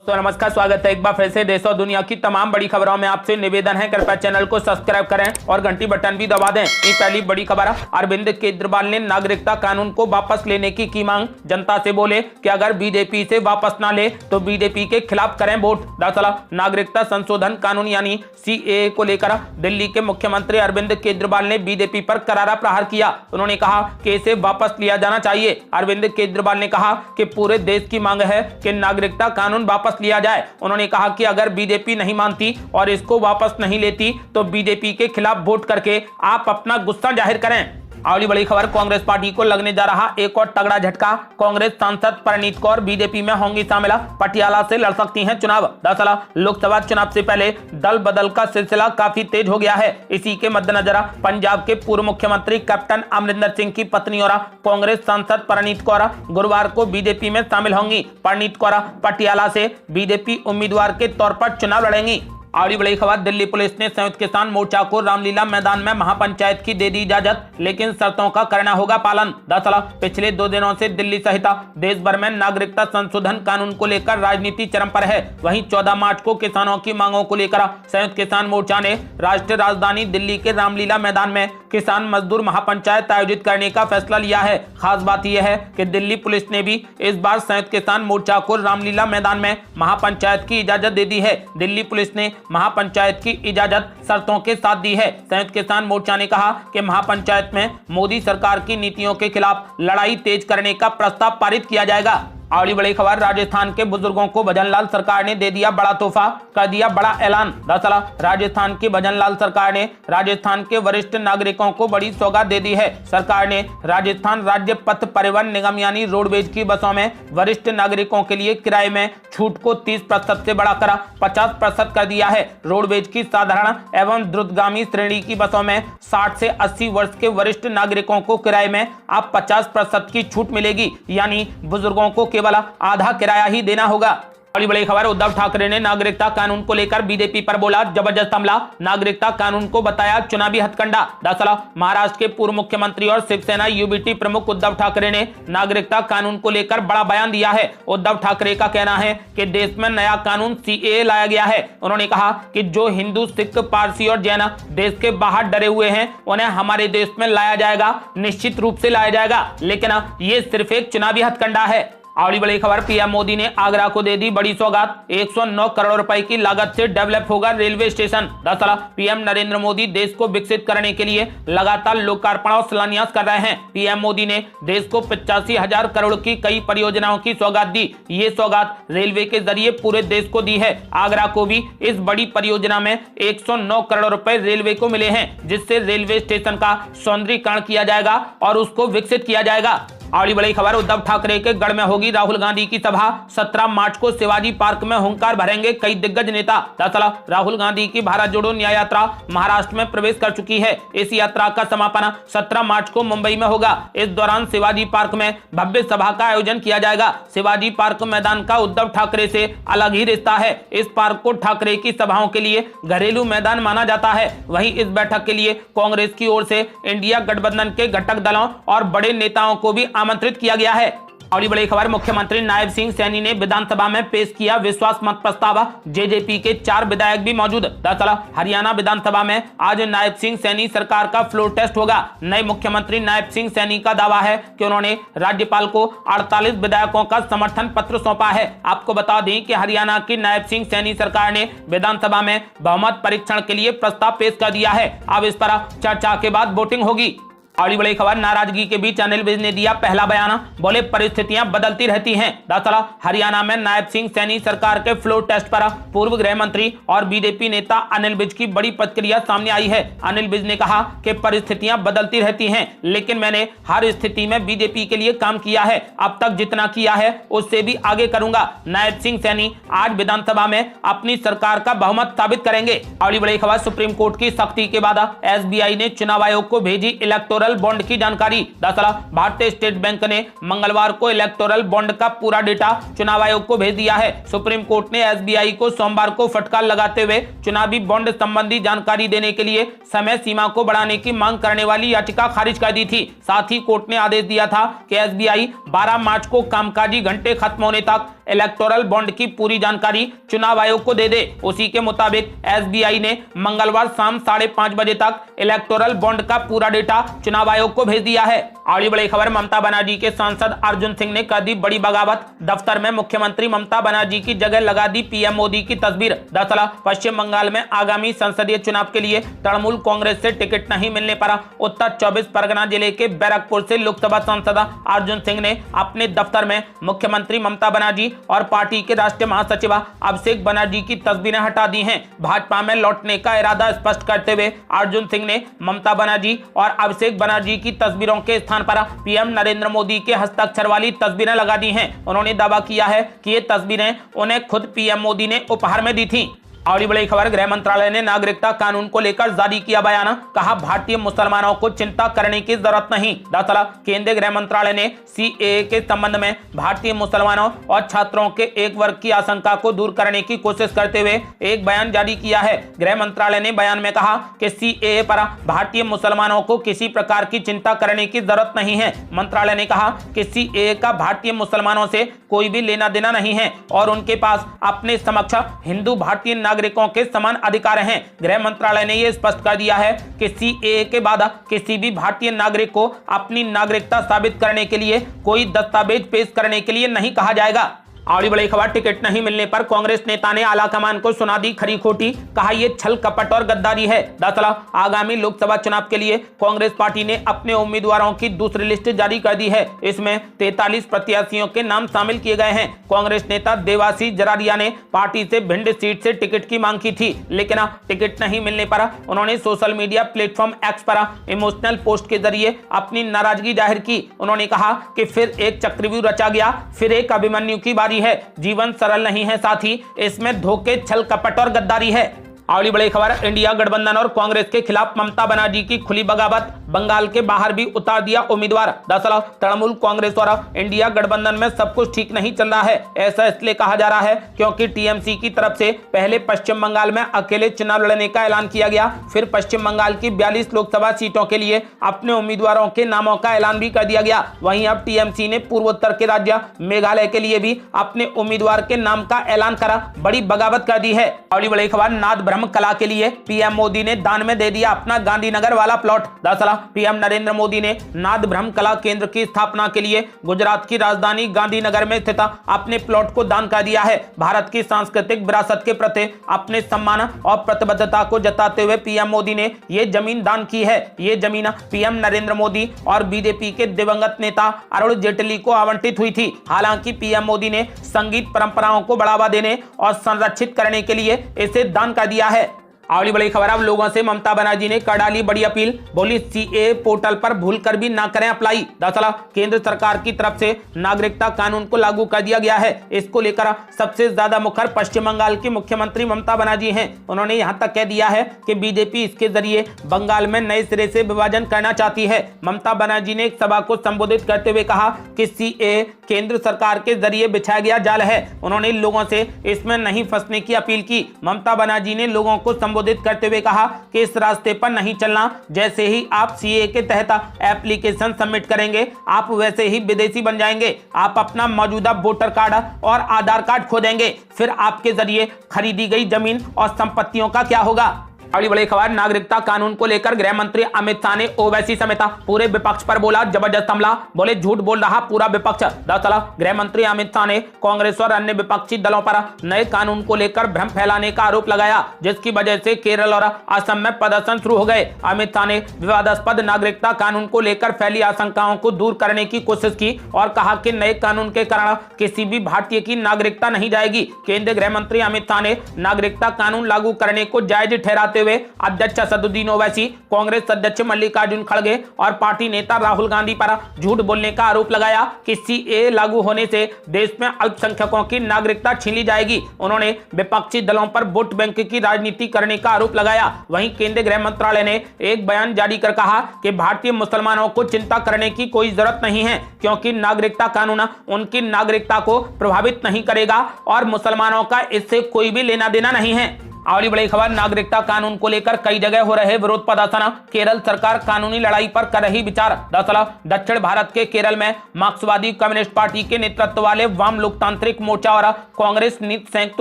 तो नमस्कार, स्वागत है एक बार फिर से देश और दुनिया की तमाम बड़ी खबरों में। आपसे निवेदन है, कृपया चैनल को सब्सक्राइब करें और घंटी बटन भी दबा दें। ये पहली बड़ी खबर। अरविंद केजरीवाल ने नागरिकता कानून को वापस लेने की मांग। जनता से बोले कि अगर बीजेपी से वापस ना ले तो बीजेपी के खिलाफ करें वोट। दरअसल नागरिकता संशोधन कानून यानी सीएए को लेकर दिल्ली के मुख्यमंत्री अरविंद केजरीवाल ने बीजेपी पर करारा प्रहार किया। उन्होंने कहा कि इसे वापस लिया जाना चाहिए। अरविंद केजरीवाल ने कहा कि पूरे देश की मांग है कि नागरिकता कानून वापस लिया जाए। उन्होंने कहा कि अगर बीजेपी नहीं मानती और इसको वापस नहीं लेती तो बीजेपी के खिलाफ वोट करके आप अपना गुस्सा जाहिर करें। अगली बड़ी खबर, कांग्रेस पार्टी को लगने जा रहा एक और तगड़ा झटका। कांग्रेस सांसद परनीत कौर बीजेपी में होंगी शामिल, पटियाला से लड़ सकती हैं चुनाव। दरअसल लोकसभा चुनाव से पहले दल बदल का सिलसिला काफी तेज हो गया है। इसी के मद्देनजर पंजाब के पूर्व मुख्यमंत्री कैप्टन अमरिंदर सिंह की पत्नी और कांग्रेस सांसद परनीत कौर गुरुवार को बीजेपी में शामिल होंगी। परनीत कौर पटियाला से बीजेपी उम्मीदवार के तौर पर चुनाव लड़ेंगी। अगली बड़ी खबर, दिल्ली पुलिस ने संयुक्त किसान मोर्चा को रामलीला मैदान में महापंचायत की दे दी इजाजत, लेकिन शर्तों का करना होगा पालन। दरअसल पिछले 2 दिनों से दिल्ली सहित देश भर में नागरिकता संशोधन कानून को लेकर राजनीति चरम पर है। वहीं 14 मार्च को किसानों की मांगों को लेकर संयुक्त किसान मोर्चा ने राष्ट्रीय राजधानी दिल्ली के रामलीला मैदान में किसान मजदूर महापंचायत आयोजित करने का फैसला लिया है। खास बात यह है कि दिल्ली पुलिस ने भी इस बार संयुक्त किसान मोर्चा को रामलीला मैदान में महापंचायत की इजाजत दे दी है। दिल्ली पुलिस ने महापंचायत की इजाजत शर्तों के साथ दी है। संयुक्त किसान मोर्चा ने कहा कि महापंचायत में मोदी सरकार की नीतियों के खिलाफ लड़ाई तेज करने का प्रस्ताव पारित किया जाएगा। अगली बड़ी खबर, राजस्थान के बुजुर्गों को भजनलाल सरकार ने दे दिया बड़ा तोहफा, कर दिया बड़ा ऐलान। दरअसल राजस्थान की भजनलाल सरकार ने राजस्थान के वरिष्ठ नागरिकों को बड़ी सौगात दे दी है। सरकार ने राजस्थान राज्य पथ परिवहन निगम यानी रोडवेज की बसों में वरिष्ठ नागरिकों के लिए किराए में छूट को 30% से बढ़ाकर 50% कर दिया है। रोडवेज की साधारण एवं द्रुतगामी श्रेणी की बसों में 60 से 80 वर्ष के वरिष्ठ नागरिकों को किराए में अब 50% की छूट मिलेगी, यानी बुजुर्गों को केवल आधा किराया ही देना होगा। बड़ी बड़ी खबर, उद्धव ठाकरे ने नागरिकता कानून को लेकर बीजेपी पर बोला जबरदस्त हमला। नागरिकता कानून को बताया चुनावी हथकंडा। दरअसल महाराष्ट्र के पूर्व मुख्यमंत्री और शिवसेना यूबीटी प्रमुख उद्धव ठाकरे ने नागरिकता कानून को लेकर बड़ा बयान दिया है। उद्धव ठाकरे का कहना है कि देश में नया कानून सीएए लाया गया है। उन्होंने कहा कि जो हिंदू, सिख, पारसी और जैन देश के बाहर डरे हुए हैं उन्हें हमारे देश में लाया जाएगा, निश्चित रूप से लाया जाएगा, लेकिन ये सिर्फ एक चुनावी हथकंडा है। अगली बड़ी खबर, पीएम मोदी ने आगरा को दे दी बड़ी सौगात। 109 करोड़ रुपए की लागत से डेवलप होगा रेलवे स्टेशन। दरअसल पीएम नरेंद्र मोदी देश को विकसित करने के लिए लगातार लोकार्पण और शिलान्यास कर रहे हैं। पीएम मोदी ने देश को 85,000 करोड़ की कई परियोजनाओं की सौगात दी। ये सौगात रेलवे के जरिए पूरे देश को दी है। आगरा को भी इस बड़ी परियोजना में 109 करोड़ रुपए रेलवे को मिले हैं, जिससे रेलवे स्टेशन का सौंदर्यीकरण किया जाएगा और उसको विकसित किया जाएगा। अगली बड़ी खबर, उद्धव ठाकरे के गढ़ में होगी राहुल गांधी की सभा। 17 मार्च को शिवाजी पार्क में हुंकार भरेंगे कई दिग्गज नेता। दरअसल राहुल गांधी की भारत जोड़ो न्याय यात्रा महाराष्ट्र में प्रवेश कर चुकी है। इस यात्रा का समापन 17 मार्च को मुंबई में होगा। इस दौरान शिवाजी पार्क में भव्य सभा का आयोजन किया जाएगा। शिवाजी पार्क मैदान का उद्धव ठाकरे से अलग ही रिश्ता है। इस पार्क को ठाकरे की सभाओं के लिए घरेलू मैदान माना जाता है। वहीं इस बैठक के लिए कांग्रेस की ओर से इंडिया गठबंधन के घटक दलों और बड़े नेताओं को भी आमंत्रित किया गया है। अगली बड़ी खबर, मुख्यमंत्री नायब सिंह सैनी ने विधानसभा में पेश किया विश्वास मत प्रस्ताव। जेजेपी के 4 विधायक भी मौजूद। दरअसल हरियाणा विधानसभा में आज नायब सिंह सैनी सरकार का फ्लोर टेस्ट होगा। नए मुख्यमंत्री नायब सिंह सैनी का दावा है कि उन्होंने राज्यपाल को 48 विधायकों का समर्थन पत्र सौंपा है। आपको बता दें कि हरियाणा की नायब सिंह सैनी सरकार ने विधानसभा में बहुमत परीक्षण के लिए प्रस्ताव पेश कर दिया है। अब इस पर चर्चा के बाद वोटिंग होगी। अगली बड़ी खबर, नाराजगी के बीच अनिल विज ने दिया पहला बयान। बोले परिस्थितियां बदलती रहती हैं। दरअसल हरियाणा में नायब सिंह सैनी सरकार के फ्लोर टेस्ट पर पूर्व गृह मंत्री और बीजेपी नेता अनिल विज की बड़ी प्रतिक्रिया सामने आई है। अनिल विज ने कहा कि परिस्थितियां बदलती रहती हैं, लेकिन मैंने हर स्थिति में बीजेपी के लिए काम किया है। अब तक जितना किया है उससे भी आगे करूंगा। नायब सिंह सैनी आज विधानसभा में अपनी सरकार का बहुमत साबित करेंगे। अगली बड़ी खबर, सुप्रीम कोर्ट की सख्ती के बाद एसबीआई ने चुनाव आयोग को भेजी इलेक्टोरल बॉन्ड की जानकारी। दरअसल भारतीय स्टेट बैंक ने मंगलवार को इलेक्टोरल बॉन्ड का पूरा डेटा चुनाव आयोग को भेज दिया है। सुप्रीम कोर्ट ने एसबीआई को सोमवार को फटकार लगाते हुए चुनावी बॉन्ड संबंधी जानकारी देने के लिए समय सीमा को बढ़ाने की मांग करने वाली याचिका खारिज कर दी थी। साथ ही कोर्ट ने आदेश दिया था कि एसबीआई 12 मार्च को कामकाजी घंटे खत्म होने तक इलेक्टोरल बॉन्ड की पूरी जानकारी चुनाव आयोग को दे दे। उसी के मुताबिक एसबीआई ने मंगलवार शाम 5:30 बजे तक इलेक्टोरल बॉन्ड का पूरा डेटा चुनाव आयोग को भेज दिया है। अगली बड़ी खबर, ममता बनर्जी के सांसद अर्जुन सिंह ने कर दी बड़ी बगावत। दफ्तर में मुख्यमंत्री ममता बनर्जी की जगह लगा दी पीएम मोदी की तस्वीर। दरअसल पश्चिम बंगाल में आगामी संसदीय चुनाव के लिए तृणमूल कांग्रेस से टिकट नहीं मिलने पर उत्तर 24 परगना जिले के बैरकपुर से लोकसभा सांसद अर्जुन सिंह ने अपने दफ्तर में मुख्यमंत्री ममता बनर्जी और पार्टी के राष्ट्रीय महासचिव अभिषेक बनर्जी की तस्वीरें हटा दी हैं। भाजपा में लौटने का इरादा स्पष्ट करते हुए अर्जुन सिंह ने ममता बनर्जी और अभिषेक बनर्जी की तस्वीरों के स्थान पर पीएम नरेंद्र मोदी के हस्ताक्षर वाली तस्वीरें लगा दी हैं। उन्होंने दावा किया है कि ये तस्वीरें उन्हें खुद पीएम मोदी ने उपहार में दी थी। और बड़ी खबर, गृह मंत्रालय ने नागरिकता कानून को लेकर जारी किया बयान। कहा, भारतीय मुसलमानों को चिंता करने की जरूरत नहीं। दरअसल केंद्रीय गृह मंत्रालय ने सीएए के संबंध में भारतीय मुसलमानों और छात्रों के एक वर्ग की आशंका को दूर करने की कोशिश करते हुए एक बयान जारी किया है। गृह मंत्रालय ने बयान में कहा कि सीएए पर भारतीय मुसलमानों को किसी प्रकार की चिंता करने की जरूरत नहीं है। मंत्रालय ने कहा कि सीएए का भारतीय मुसलमानों से कोई भी लेना देना नहीं है और उनके पास अपने समक्ष हिंदू भारतीय नागरिकों के समान अधिकार हैं। गृह मंत्रालय ने यह स्पष्ट कर दिया है कि सीएए के बाद किसी भी भारतीय नागरिक को अपनी नागरिकता साबित करने के लिए कोई दस्तावेज पेश करने के लिए नहीं कहा जाएगा। और बड़ी खबर, टिकट नहीं मिलने पर कांग्रेस नेता ने आला कमान को सुना दी खरी खोटी। कहा, यह छल कपट और गद्दारी है। दरअसल आगामी लोकसभा चुनाव के लिए कांग्रेस पार्टी ने अपने उम्मीदवारों की दूसरी लिस्ट जारी कर दी है। इसमें 43 प्रत्याशियों के नाम शामिल किए गए हैं। कांग्रेस नेता देवाशीष जरारिया ने पार्टी से भिंड सीट से टिकट की मांग की थी, लेकिन टिकट नहीं मिलने पर उन्होंने सोशल मीडिया प्लेटफॉर्म एक्स पर इमोशनल पोस्ट के जरिए अपनी नाराजगी जाहिर की। उन्होंने कहा कि फिर एक चक्रव्यूह रचा गया, फिर एक अभिमन्यु की बारी है। जीवन सरल नहीं है, साथ ही इसमें धोखे, छल कपट और गद्दारी है। अगली बड़ी खबर, इंडिया गठबंधन और कांग्रेस के खिलाफ ममता बनर्जी की खुली बगावत। बंगाल के बाहर भी उतार दिया उम्मीदवार। दरअसल तृणमूल कांग्रेस और इंडिया गठबंधन में सब कुछ ठीक नहीं चल रहा है। ऐसा इसलिए कहा जा रहा है क्योंकि टीएमसी की तरफ से पहले पश्चिम बंगाल में अकेले चुनाव लड़ने का ऐलान किया गया, फिर पश्चिम बंगाल की 42 लोकसभा सीटों के लिए अपने उम्मीदवारों के नामों का ऐलान भी कर दिया गया। वहीं अब टीएमसी ने पूर्वोत्तर के राज्य मेघालय के लिए भी अपने उम्मीदवार के नाम का ऐलान करा बड़ी बगावत कर दी है। अगली बड़ी खबर, नाथ कला के लिए पीएम मोदी ने दान में दे दिया अपना गांधीनगर वाला प्लॉट। दरअसल पीएम नरेंद्र मोदी ने नाथ ब्रह्म कला केंद्र की स्थापना के लिए गुजरात की राजधानी गांधीनगर में स्थित अपने प्लॉट को दान कर दिया है। भारत की सांस्कृतिक विरासत के प्रति अपने सम्मान और प्रतिबद्धता को जताते हुए पीएम मोदी ने ये जमीन दान की है। ये जमीन पीएम नरेंद्र मोदी और बीजेपी के दिवंगत नेता अरुण जेटली को आवंटित हुई थी। हालांकि पीएम मोदी ने संगीत परंपराओं को बढ़ावा देने और संरक्षित करने के लिए इसे दान कर दिया है। अगली बड़ी खबर, अब लोगों से ममता बनर्जी ने कर डाली बड़ी अपील। बोली, सीए पोर्टल पर भूलकर भी ना करें अप्लाई। दरअसल केंद्र सरकार की तरफ से नागरिकता कानून को लागू कर दिया गया है। इसको लेकर सबसे ज्यादा मुखर पश्चिम बंगाल की मुख्यमंत्री ममता बनर्जी हैं। उन्होंने यहां तक कह दिया है कि बीजेपी इसके जरिए बंगाल में नए सिरे से विभाजन करना चाहती है। ममता बनर्जी ने एक सभा को संबोधित करते हुए कहा कि सीए केंद्र सरकार के जरिए बिछाया गया जाल है। उन्होंने लोगों से इसमें नहीं फंसने की अपील की। ममता बनर्जी ने लोगों को संबोधित करते हुए कहा कि इस रास्ते पर नहीं चलना। जैसे ही आप सीए के तहत एप्लीकेशन सबमिट करेंगे, आप वैसे ही विदेशी बन जाएंगे। आप अपना मौजूदा वोटर कार्ड और आधार कार्ड खो देंगे। फिर आपके जरिए खरीदी गई जमीन और संपत्तियों का क्या होगा। अगली बड़ी खबर, नागरिकता कानून को लेकर गृह मंत्री अमित शाह ने ओवैसी समेत पूरे विपक्ष पर बोला जबरदस्त हमला। बोले, झूठ बोल रहा पूरा विपक्ष। दरअसल गृह मंत्री अमित शाह ने कांग्रेस और अन्य विपक्षी दलों पर नए कानून को लेकर भ्रम फैलाने का आरोप लगाया, जिसकी वजह से केरल और असम में प्रदर्शन शुरू हो गए। अमित शाह ने विवादास्पद नागरिकता कानून को लेकर फैली आशंकाओं को दूर करने की कोशिश की और कहा कि नए कानून के कारण किसी भी भारतीय की नागरिकता नहीं जाएगी। केंद्रीय गृह मंत्री अमित शाह ने नागरिकता कानून लागू करने को जायज ठहराते हुए अध्यक्ष असदुद्दीन ओवैसी, कांग्रेस अध्यक्ष मल्लिकार्जुन खड़गे और पार्टी नेता राहुल गांधी पर झूठ बोलने का आरोप लगाया कि सीए लागू होने से देश में अल्पसंख्यकों की नागरिकता छीन ली जाएगी। उन्होंने विपक्षी दलों पर वोट बैंक की राजनीति करने का आरोप लगाया। वहीं केंद्रीय गृह मंत्रालय ने एक बयान जारी कर कहा कि भारतीय मुसलमानों को चिंता करने की कोई जरूरत नहीं है, क्योंकि नागरिकता कानून उनकी नागरिकता को प्रभावित नहीं करेगा और मुसलमानों का इससे कोई भी लेना देना नहीं है। अगली बड़ी खबर, नागरिकता कानून को लेकर कई जगह हो रहे विरोध प्रदर्शन, केरल सरकार कानूनी लड़ाई पर कर रही विचार। दरअसल दक्षिण भारत के केरल में मार्क्सवादी कम्युनिस्ट पार्टी के नेतृत्व वाले वाम लोकतांत्रिक मोर्चा और कांग्रेस नीति संयुक्त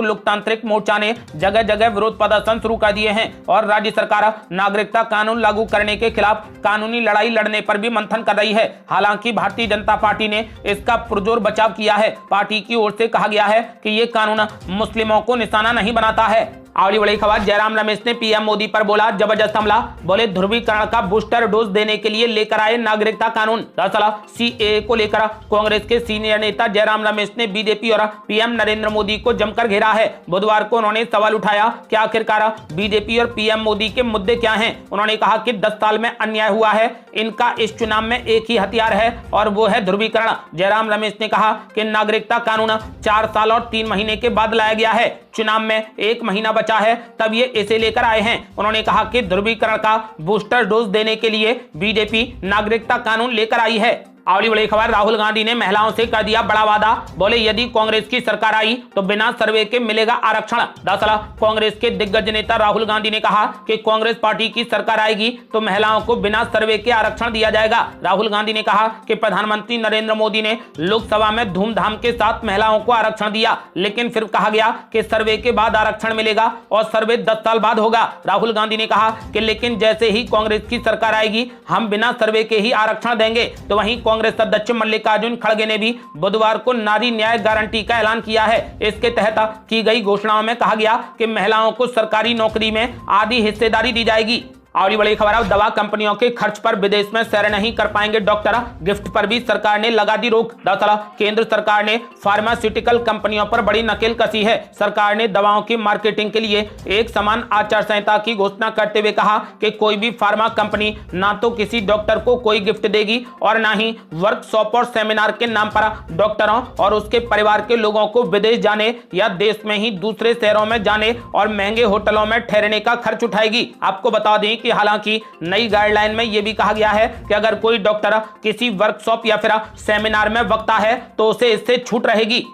लोकतांत्रिक मोर्चा ने जगह जगह विरोध प्रदर्शन शुरू कर दिए हैं और राज्य सरकार नागरिकता कानून लागू करने के खिलाफ कानूनी लड़ाई लड़ने पर भी मंथन कर रही है। हालांकि भारतीय जनता पार्टी ने इसका पुरजोर बचाव किया है। पार्टी की ओर से कहा गया है कि ये कानून मुस्लिमों को निशाना नहीं बनाता है। अगली बड़ी खबर, जयराम रमेश ने पीएम मोदी पर बोला जबरदस्त हमला, बोले ध्रुवीकरण का बूस्टर डोज देने के लिए लेकर आए नागरिकता कानून। दरअसल सीएए को लेकर कांग्रेस के सीनियर नेता जयराम रमेश ने बीजेपी और पीएम नरेंद्र मोदी को जमकर घेरा है। बुधवार को उन्होंने सवाल उठाया कि आखिरकार बीजेपी और पीएम मोदी के मुद्दे क्या हैं। उन्होंने कहा कि 10 साल में अन्याय हुआ है, इनका इस चुनाव में एक ही हथियार है और वो है ध्रुवीकरण। जयराम रमेश ने कहा कि नागरिकता कानून 4 साल और 3 महीने के बाद लाया गया है, चुनाव में 1 महीना बचा है, तब ये इसे लेकर आए हैं। उन्होंने कहा कि ध्रुवीकरण का बूस्टर डोज देने के लिए बीजेपी नागरिकता कानून लेकर आई है। अगली बड़ी खबर, राहुल गांधी ने महिलाओं से कर दिया बड़ा वादा, बोले यदि कांग्रेस की सरकार आई तो बिना सर्वे के मिलेगा आरक्षण। दरअसल कांग्रेस के दिग्गज नेता राहुल गांधी ने कहा कि कांग्रेस पार्टी की सरकार आएगी तो महिलाओं को बिना सर्वे के आरक्षण दिया जाएगा। राहुल गांधी ने कहा कि प्रधानमंत्री नरेंद्र मोदी ने लोकसभा में धूमधाम के साथ महिलाओं को आरक्षण दिया, लेकिन फिर कहा गया कि सर्वे के बाद आरक्षण मिलेगा और सर्वे 10 साल बाद होगा। राहुल गांधी ने कहा कि लेकिन जैसे ही कांग्रेस की सरकार आएगी हम बिना सर्वे के ही आरक्षण देंगे। तो वहीं कांग्रेस अध्यक्ष मल्लिकार्जुन खड़गे ने भी बुधवार को नारी न्याय गारंटी का ऐलान किया है। इसके तहत की गई घोषणाओं में कहा गया कि महिलाओं को सरकारी नौकरी में आधी हिस्सेदारी दी जाएगी। अगली बड़ी खबर, अब दवा कंपनियों के खर्च पर विदेश में सैर नहीं कर पाएंगे डॉक्टर, गिफ्ट पर भी सरकार ने लगा दी रोक। दरअसल केंद्र सरकार ने फार्मास्यूटिकल कंपनियों पर बड़ी नकेल कसी है। सरकार ने दवाओं की मार्केटिंग के लिए एक समान आचार संहिता की घोषणा करते हुए कहा कि कोई भी फार्मा कंपनी ना तो किसी डॉक्टर को कोई गिफ्ट देगी और ना ही वर्कशॉप और सेमिनार के नाम पर डॉक्टरों और उसके परिवार के लोगों को विदेश जाने या देश में ही दूसरे शहरों में जाने और महंगे होटलों में ठहरने का खर्च उठाएगी। आपको बता दें कि हालांकि नई गाइडलाइन में यह भी कहा गया है कि अगर कोई डॉक्टर किसी वर्कशॉप या फिर सेमिनार में वक्ता है तो उसे इससे छूट रहेगी।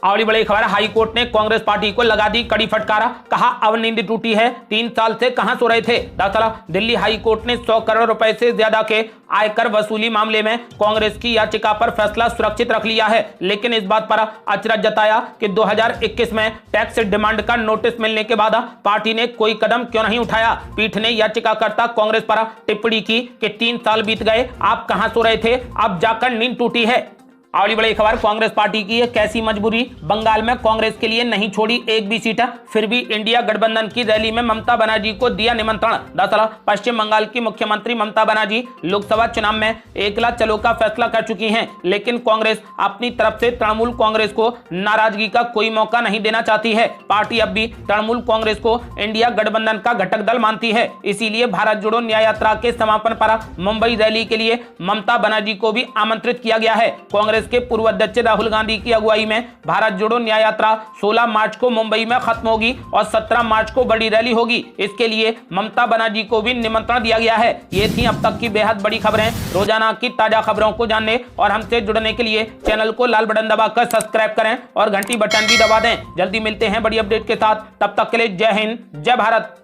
अगली बड़ी खबर, हाई कोर्ट ने कांग्रेस पार्टी को लगा दी कड़ी फटकार, कहा अब नींद टूटी है, 3 साल से कहां सो रहे थे। दरअसल दिल्ली हाई कोर्ट ने 100 करोड़ रुपए से ज्यादा के आयकर वसूली मामले में कांग्रेस की याचिका पर फैसला सुरक्षित रख लिया है, लेकिन इस बात पर अचरज जताया कि 2021 में टैक्स डिमांड का नोटिस मिलने के बाद पार्टी ने कोई कदम क्यों नहीं उठाया। पीठ ने याचिकाकर्ता कांग्रेस पर टिप्पणी की कि 3 साल बीत गए, आप कहां सो रहे थे, अब जाकर नींद टूटी है। अगली बड़ी खबर, कांग्रेस पार्टी की एक कैसी मजबूरी, बंगाल में कांग्रेस के लिए नहीं छोड़ी एक भी सीट, फिर भी इंडिया गठबंधन की रैली में ममता बनर्जी को दिया निमंत्रण। दरअसल पश्चिम बंगाल की मुख्यमंत्री ममता बनर्जी लोकसभा चुनाव में एकला चलो का फैसला कर चुकी हैं, लेकिन कांग्रेस अपनी तरफ से तृणमूल कांग्रेस को नाराजगी का कोई मौका नहीं देना चाहती है। पार्टी अब भी तृणमूल कांग्रेस को इंडिया गठबंधन का घटक दल मानती है, इसीलिए भारत जोड़ो न्याय यात्रा के समापन पर मुंबई रैली के लिए ममता बनर्जी को भी आमंत्रित किया गया है। कांग्रेस के पूर्व अध्यक्ष राहुल गांधी की अगुवाई में भारत जोड़ो न्याय यात्रा 16 मार्च को मुंबई में खत्म होगी और 17 मार्च को बड़ी रैली होगी। इसके लिए ममता बनर्जी को भी निमंत्रण दिया गया है। ये थी अब तक की बेहद बड़ी खबरें। रोजाना की ताजा खबरों को जानने और हमसे जुड़ने के लिए चैनल को लाल बटन दबाकर सब्सक्राइब करें और घंटी बटन भी दबा दें। जल्दी मिलते हैं बड़ी अपडेट के साथ, तब तक के लिए जय हिंद, जय भारत।